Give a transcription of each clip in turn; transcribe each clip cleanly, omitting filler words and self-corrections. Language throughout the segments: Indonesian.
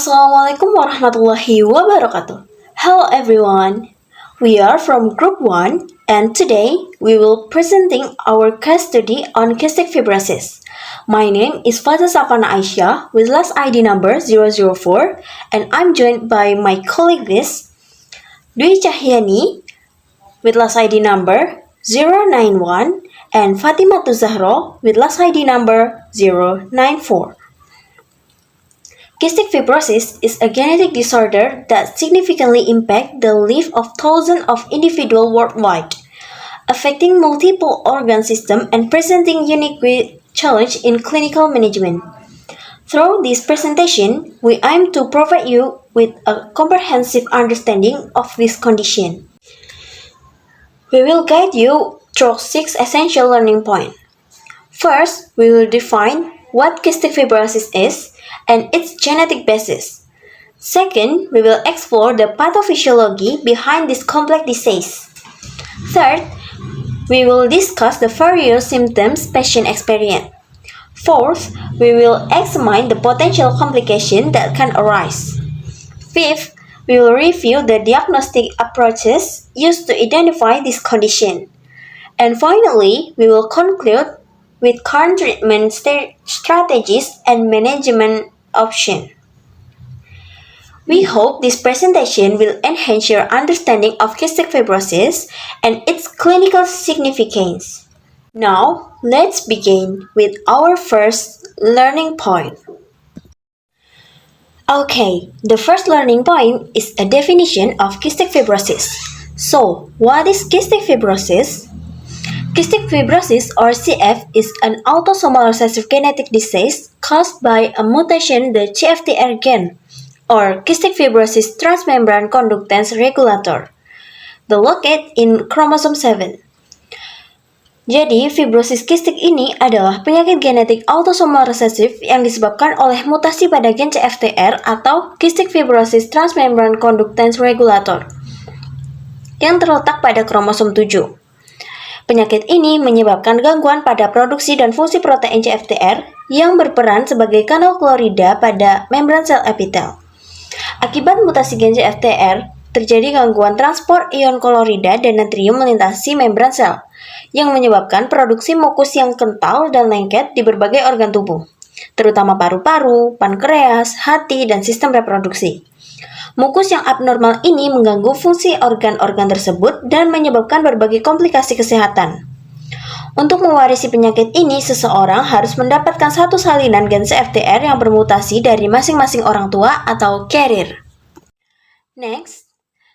Assalamualaikum warahmatullahi wabarakatuh. Hello everyone. We are from Group 1 and today we will presenting our case study on cystic fibrosis. My name is Faza Safana Aisyah with last ID number 004 and I'm joined by my colleague Dwi Cahyani with last ID number 091 and Fatima Tuzahro with last ID number 094. Cystic fibrosis is a genetic disorder that significantly impacts the life of thousands of individuals worldwide, affecting multiple organ systems and presenting unique challenge in clinical management. Through this presentation, we aim to provide you with a comprehensive understanding of this condition. We will guide you through 6 essential learning points. First, we will define what cystic fibrosis is and its genetic basis. Second, we will explore the pathophysiology behind this complex disease. Third, we will discuss the various symptoms patients experience. Fourth, we will examine the potential complications that can arise. Fifth, we will review the diagnostic approaches used to identify this condition. And finally, we will conclude with current treatment strategies and management options. We hope this presentation will enhance your understanding of cystic fibrosis and its clinical significance. Now, let's begin with our first learning point. Okay, the first learning point is a definition of cystic fibrosis. So, what is cystic fibrosis? Cystic fibrosis or CF is an autosomal recessive genetic disease caused by a mutation in the CFTR gene or cystic fibrosis transmembrane conductance regulator, located in chromosome 7. Jadi, fibrosis kistik ini adalah penyakit genetik autosomal resesif yang disebabkan oleh mutasi pada gen CFTR atau cystic fibrosis transmembrane conductance regulator yang terletak pada kromosom 7. Penyakit ini menyebabkan gangguan pada produksi dan fungsi protein CFTR yang berperan sebagai kanal klorida pada membran sel epitel. Akibat mutasi gen CFTR, terjadi gangguan transport ion klorida dan natrium melintasi membran sel, yang menyebabkan produksi mukus yang kental dan lengket di berbagai organ tubuh, terutama paru-paru, pankreas, hati, dan sistem reproduksi. Mukus yang abnormal ini mengganggu fungsi organ-organ tersebut dan menyebabkan berbagai komplikasi kesehatan. Untuk mewarisi penyakit ini, seseorang harus mendapatkan satu salinan gen CFTR yang bermutasi dari masing-masing orang tua atau carrier. Next,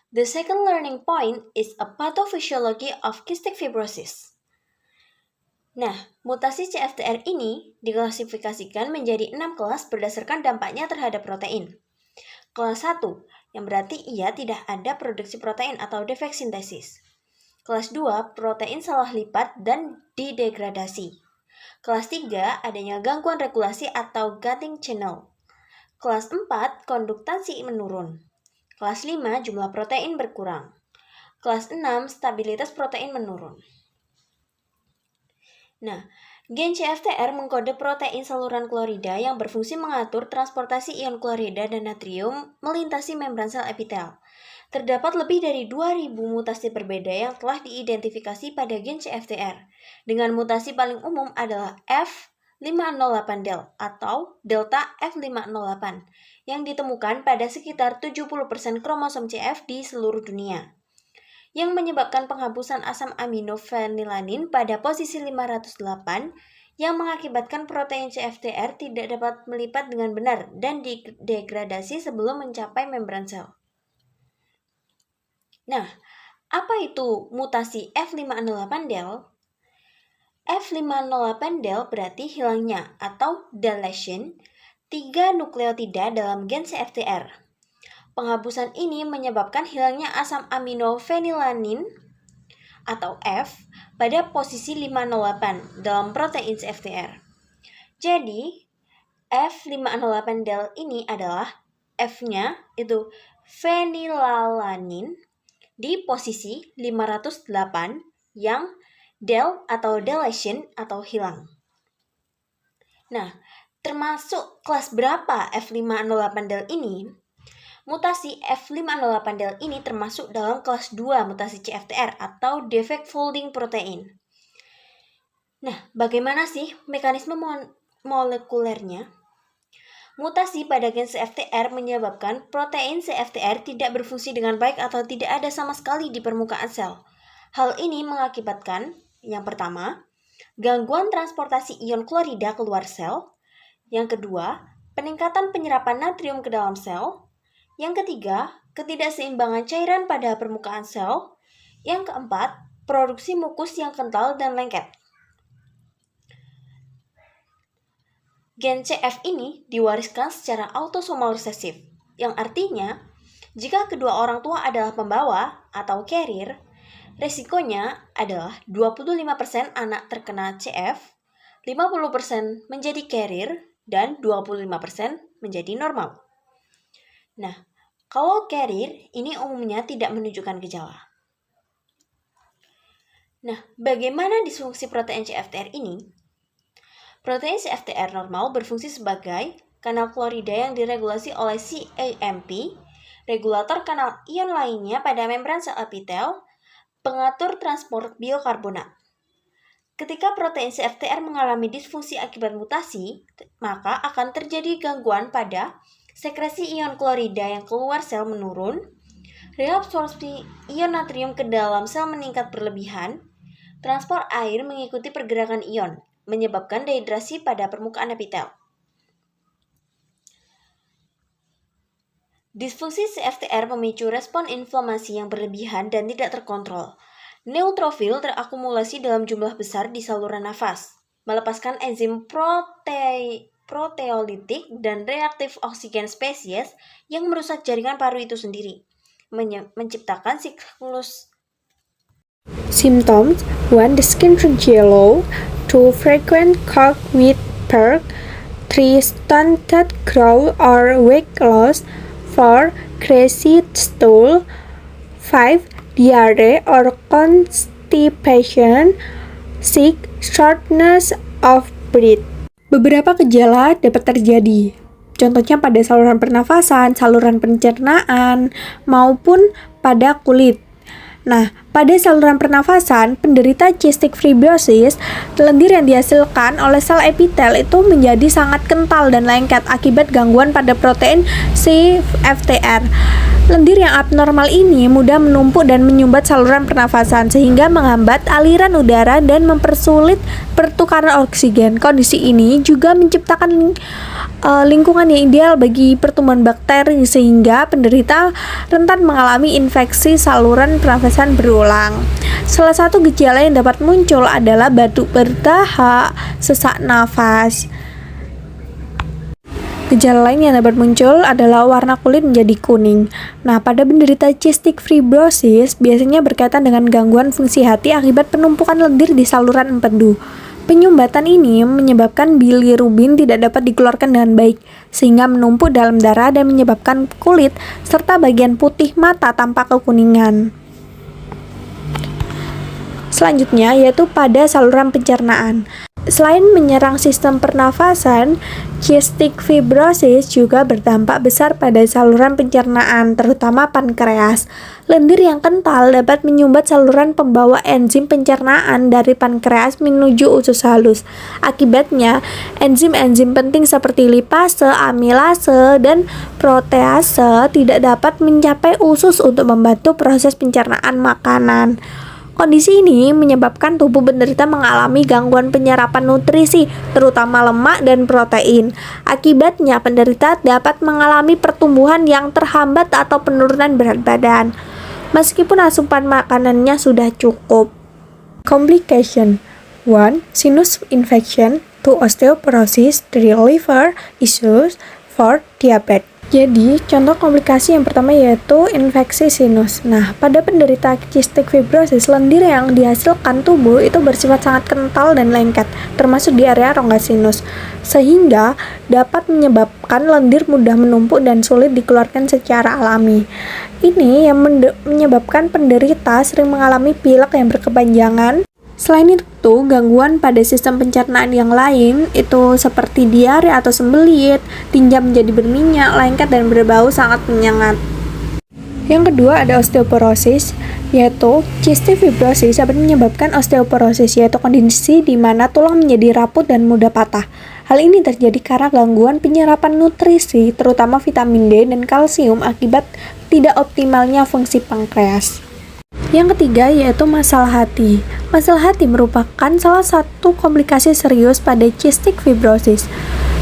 the second learning point is a pathophysiology of cystic fibrosis. Nah, mutasi CFTR ini diklasifikasikan menjadi 6 kelas berdasarkan dampaknya terhadap protein. Kelas 1, yang berarti ia tidak ada produksi protein atau defek sintesis. Kelas 2, protein salah lipat dan didegradasi. Kelas 3, adanya gangguan regulasi atau gating channel. Kelas 4, konduktansi menurun. Kelas 5, jumlah protein berkurang. Kelas 6, stabilitas protein menurun. Nah, gen CFTR mengkode protein saluran klorida yang berfungsi mengatur transportasi ion klorida dan natrium melintasi membran sel epitel. Terdapat lebih dari 2.000 mutasi berbeda yang telah diidentifikasi pada gen CFTR, dengan mutasi paling umum adalah F508del atau delta F508 yang ditemukan pada sekitar 70% kromosom CF di seluruh dunia, yang menyebabkan penghapusan asam amino fenilanin pada posisi 508 yang mengakibatkan protein CFTR tidak dapat melipat dengan benar dan degradasi sebelum mencapai membran sel. Nah, apa itu mutasi F508del? F508del berarti hilangnya atau deletion 3 nukleotida dalam gen CFTR. Penghapusan ini menyebabkan hilangnya asam amino fenilanin atau F pada posisi 508 dalam protein CFTR. Jadi, F508del ini adalah F-nya itu fenilalanin di posisi 508 yang del atau deletion atau hilang. Nah, termasuk kelas berapa F508del ini? Mutasi F508del ini termasuk dalam kelas 2 mutasi CFTR atau defect folding protein. Nah, bagaimana sih mekanisme molekulernya? Mutasi pada gen CFTR menyebabkan protein CFTR tidak berfungsi dengan baik atau tidak ada sama sekali di permukaan sel. Hal ini mengakibatkan, yang pertama, gangguan transportasi ion klorida keluar sel. Yang kedua, peningkatan penyerapan natrium ke dalam sel. Yang ketiga, ketidakseimbangan cairan pada permukaan sel. Yang keempat, produksi mukus yang kental dan lengket. Gen CF ini diwariskan secara autosomal resesif, yang artinya jika kedua orang tua adalah pembawa atau carrier, resikonya adalah 25% anak terkena CF, 50% menjadi carrier, dan 25% menjadi normal. Nah, kalau carrier ini umumnya tidak menunjukkan gejala. Nah, bagaimana disfungsi protein CFTR ini? Protein CFTR normal berfungsi sebagai kanal klorida yang diregulasi oleh CAMP, regulator kanal ion lainnya pada membran sel epitel, pengatur transport biokarbonat. Ketika protein CFTR mengalami disfungsi akibat mutasi, maka akan terjadi gangguan pada sekresi ion klorida yang keluar sel menurun, reabsorpsi ion natrium ke dalam sel meningkat berlebihan, transport air mengikuti pergerakan ion, menyebabkan dehidrasi pada permukaan epitel. Disfungsi CFTR memicu respon inflamasi yang berlebihan dan tidak terkontrol. Neutrofil terakumulasi dalam jumlah besar di saluran nafas, melepaskan enzim proteolitik dan reaktif oksigen spesies yang merusak jaringan paru itu sendiri, menciptakan siklus. Symptoms: 1. The skin turns yellow. 2. Frequent cough with perk. 3. Stunted growth or weight loss. 4. Greasy stool. 5. Diarrhea or constipation. 6. Shortness of breath. Beberapa gejala dapat terjadi, contohnya pada saluran pernafasan, saluran pencernaan, maupun pada kulit. Nah, pada saluran pernafasan, penderita cystic fibrosis, lendir yang dihasilkan oleh sel epitel itu menjadi sangat kental dan lengket akibat gangguan pada protein CFTR. Lendir yang abnormal ini mudah menumpuk dan menyumbat saluran pernafasan sehingga menghambat aliran udara dan mempersulit pertukaran oksigen. Kondisi ini juga menciptakan lingkungan yang ideal bagi pertumbuhan bakteri sehingga penderita rentan mengalami infeksi saluran pernafasan berulang. Salah satu gejala yang dapat muncul adalah batuk berdahak, sesak nafas. Gejala lain yang dapat muncul adalah warna kulit menjadi kuning. Nah, pada penderita cystic fibrosis biasanya berkaitan dengan gangguan fungsi hati akibat penumpukan lendir di saluran empedu. Penyumbatan ini menyebabkan bilirubin tidak dapat dikeluarkan dengan baik, sehingga menumpuk dalam darah dan menyebabkan kulit serta bagian putih mata tampak kekuningan. Selanjutnya yaitu pada saluran pencernaan. Selain menyerang sistem pernafasan, cystic fibrosis juga berdampak besar pada saluran pencernaan, terutama pankreas. Lendir yang kental dapat menyumbat saluran pembawa enzim pencernaan dari pankreas menuju usus halus. Akibatnya, enzim-enzim penting seperti lipase, amilase, dan protease tidak dapat mencapai usus untuk membantu proses pencernaan makanan. Kondisi ini menyebabkan tubuh penderita mengalami gangguan penyerapan nutrisi, terutama lemak dan protein. Akibatnya, penderita dapat mengalami pertumbuhan yang terhambat atau penurunan berat badan, meskipun asupan makanannya sudah cukup. Complication: 1. Sinus infection. 2. Osteoporosis. 3. Liver issues. 4. Diabetes. Jadi, contoh komplikasi yang pertama yaitu infeksi sinus. Nah, pada penderita cystic fibrosis, lendir yang dihasilkan tubuh itu bersifat sangat kental dan lengket, termasuk di area rongga sinus, sehingga dapat menyebabkan lendir mudah menumpuk dan sulit dikeluarkan secara alami. Ini yang menyebabkan penderita sering mengalami pilek yang berkepanjangan, Selain itu, gangguan pada sistem pencernaan yang lain itu seperti diare atau sembelit, tinja menjadi berminyak, lengket, dan berbau sangat menyengat. Yang kedua ada osteoporosis, yaitu cystic fibrosis dapat menyebabkan osteoporosis, yaitu kondisi di mana tulang menjadi rapuh dan mudah patah. Hal ini terjadi karena gangguan penyerapan nutrisi, terutama vitamin D dan kalsium akibat tidak optimalnya fungsi pankreas. Yang ketiga yaitu masalah hati. Masalah hati merupakan salah satu komplikasi serius pada cystic fibrosis.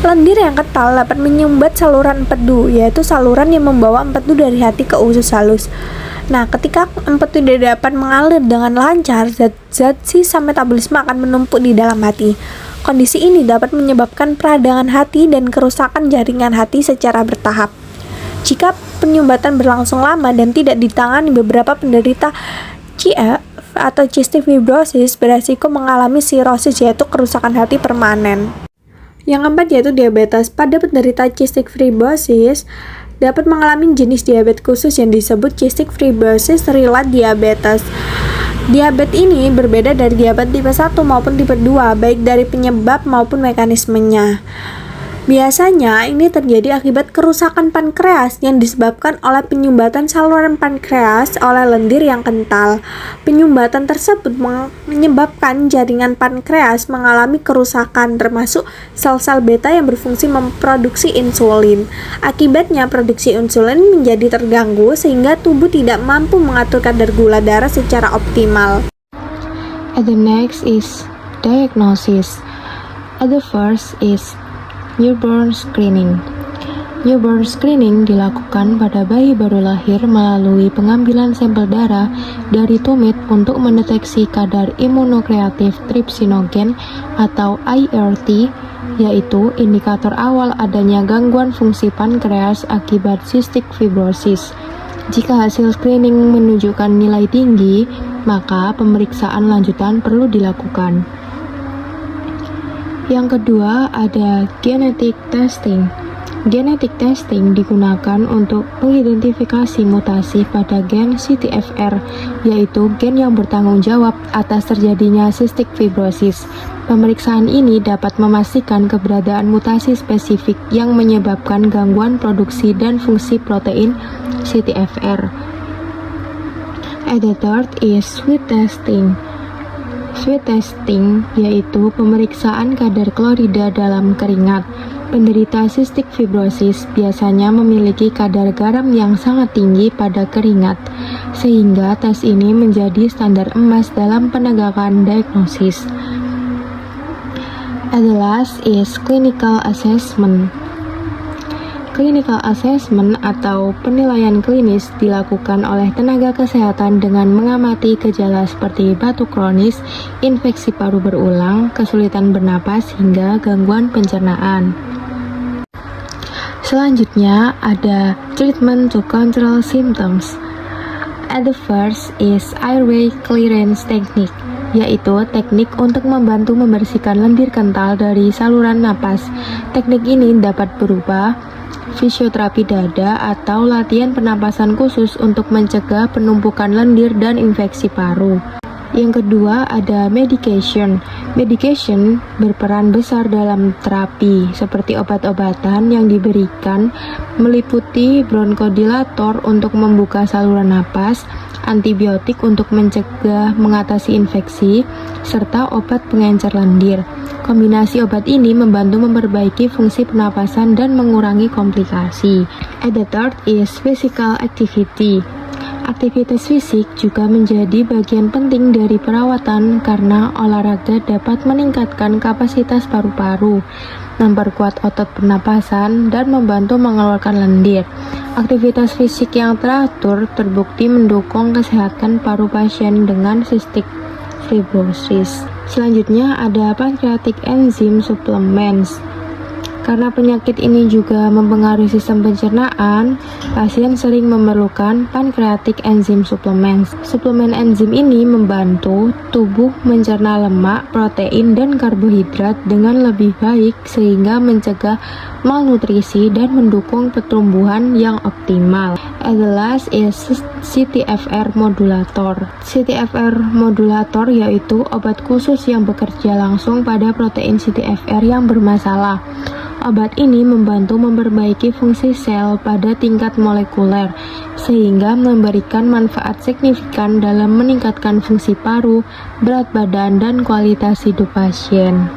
Lendir yang kental dapat menyumbat saluran empedu, yaitu saluran yang membawa empedu dari hati ke usus halus. Nah, ketika empedu tidak dapat mengalir dengan lancar, zat-zat sisa metabolisme akan menumpuk di dalam hati. Kondisi ini dapat menyebabkan peradangan hati dan kerusakan jaringan hati secara bertahap. Jika penyumbatan berlangsung lama dan tidak ditangani, beberapa penderita CF atau cystic fibrosis beresiko mengalami sirosis, yaitu kerusakan hati permanen. Yang keempat yaitu diabetes. Pada penderita cystic fibrosis dapat mengalami jenis diabetes khusus yang disebut cystic fibrosis relapse diabetes. Diabetes ini berbeda dari diabetes tipe 1 maupun tipe 2, baik dari penyebab maupun mekanismenya. Biasanya ini terjadi akibat kerusakan pankreas yang disebabkan oleh penyumbatan saluran pankreas oleh lendir yang kental. Penyumbatan tersebut menyebabkan jaringan pankreas mengalami kerusakan, termasuk sel-sel beta yang berfungsi memproduksi insulin. Akibatnya produksi insulin menjadi terganggu sehingga tubuh tidak mampu mengatur kadar gula darah secara optimal. The next is diagnosis. The first is newborn screening. Newborn screening dilakukan pada bayi baru lahir melalui pengambilan sampel darah dari tumit untuk mendeteksi kadar imunokreatif trypsinogen atau IRT, yaitu indikator awal adanya gangguan fungsi pankreas akibat cystic fibrosis. Jika hasil screening menunjukkan nilai tinggi, maka pemeriksaan lanjutan perlu dilakukan. Yang kedua ada genetic testing. Genetic testing digunakan untuk mengidentifikasi mutasi pada gen CTFR, yaitu gen yang bertanggung jawab atas terjadinya cystic fibrosis. Pemeriksaan ini dapat memastikan keberadaan mutasi spesifik yang menyebabkan gangguan produksi dan fungsi protein CTFR. The third is sweat testing. Sweat testing yaitu pemeriksaan kadar klorida dalam keringat. Penderita cystic fibrosis biasanya memiliki kadar garam yang sangat tinggi pada keringat, sehingga tes ini menjadi standar emas dalam penegakan diagnosis. The last is clinical assessment. Clinical assessment atau penilaian klinis dilakukan oleh tenaga kesehatan dengan mengamati gejala seperti batuk kronis, infeksi paru berulang, kesulitan bernapas, hingga gangguan pencernaan. Selanjutnya ada treatment to control symptoms. The first is airway clearance technique, yaitu teknik untuk membantu membersihkan lendir kental dari saluran napas. Teknik ini dapat berupa fisioterapi dada atau latihan pernapasan khusus untuk mencegah penumpukan lendir dan infeksi paru. Yang kedua ada medication. Medication berperan besar dalam terapi, seperti obat-obatan yang diberikan meliputi bronchodilator untuk membuka saluran napas, antibiotik untuk mencegah mengatasi infeksi, serta obat pengencer lendir. Kombinasi obat ini membantu memperbaiki fungsi pernapasan dan mengurangi komplikasi. The third is physical activity. Aktivitas fisik juga menjadi bagian penting dari perawatan karena olahraga dapat meningkatkan kapasitas paru-paru, memperkuat otot pernapasan, dan membantu mengeluarkan lendir. Aktivitas fisik yang teratur terbukti mendukung kesehatan paru pasien dengan cystic fibrosis. Selanjutnya ada pancreatic enzyme supplements. Karena penyakit ini juga mempengaruhi sistem pencernaan, pasien sering memerlukan pancreatic enzyme supplements. Suplemen enzim ini membantu tubuh mencerna lemak, protein, dan karbohidrat dengan lebih baik sehingga mencegah malnutrisi dan mendukung pertumbuhan yang optimal. And the last is CTFR modulator. CTFR modulator yaitu obat khusus yang bekerja langsung pada protein CTFR yang bermasalah. Obat ini membantu memperbaiki fungsi sel pada tingkat molekuler, sehingga memberikan manfaat signifikan dalam meningkatkan fungsi paru, berat badan, dan kualitas hidup pasien.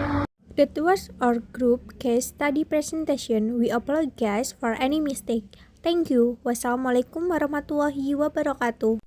That was our group case study presentation. We apologize for any mistake. Thank you. Wassalamualaikum warahmatullahi wabarakatuh.